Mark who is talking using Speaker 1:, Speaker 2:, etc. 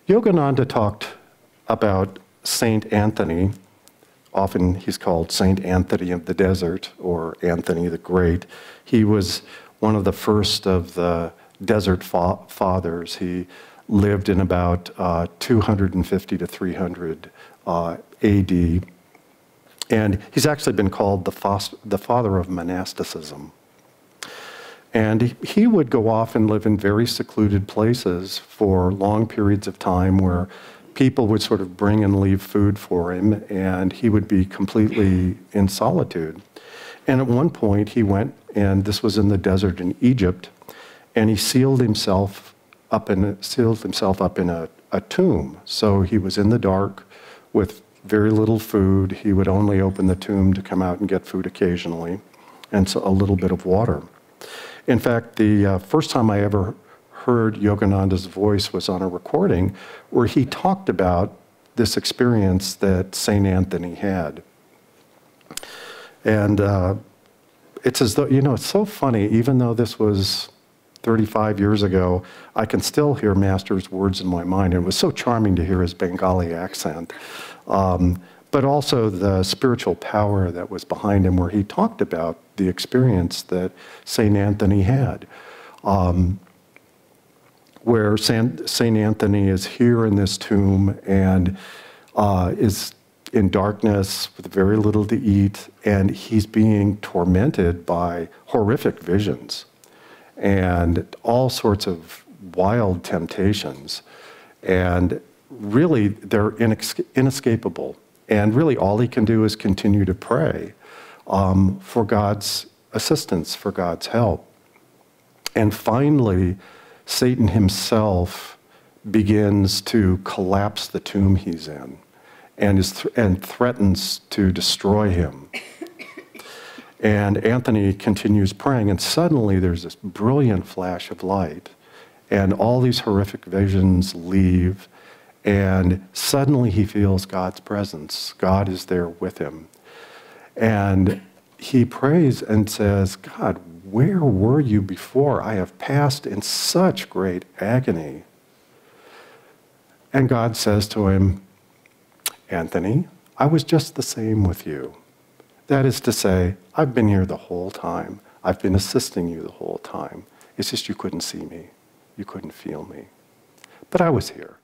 Speaker 1: Yogananda talked about Saint Anthony. Often he's called Saint Anthony of the Desert or Anthony the Great. He was one of the first of the desert fathers. He lived in about 250 to 300 AD. And he's actually been called the father of monasticism. And he would go off and live in very secluded places for long periods of time where people would sort of bring and leave food for him, and he would be completely in solitude. And at one point he went, and this was in the desert in Egypt, and he sealed himself up in a tomb. So he was in the dark with very little food. He would only open the tomb to come out and get food occasionally, and so a little bit of water. In fact, the first time I ever heard Yogananda's voice was on a recording where he talked about this experience that St. Anthony had. And it's as though, you know, it's so funny, even though this was 35 years ago, I can still hear Master's words in my mind. And it was so charming to hear his Bengali accent. But also the spiritual power that was behind him, where he talked about the experience that St. Anthony had. Where St. Anthony is here in this tomb and is in darkness with very little to eat, and he's being tormented by horrific visions and all sorts of wild temptations. And really, they're inescapable. And really, all he can do is continue to pray for God's assistance, for God's help. And finally, Satan himself begins to collapse the tomb he's in and threatens to destroy him. And Anthony continues praying, and suddenly there's this brilliant flash of light, and all these horrific visions leave, and suddenly he feels God's presence. God is there with him. And he prays and says, God, where were you before? I have passed in such great agony. And God says to him, Anthony, I was just the same with you. That is to say, I've been here the whole time. I've been assisting you the whole time. It's just you couldn't see me. You couldn't feel me. But I was here.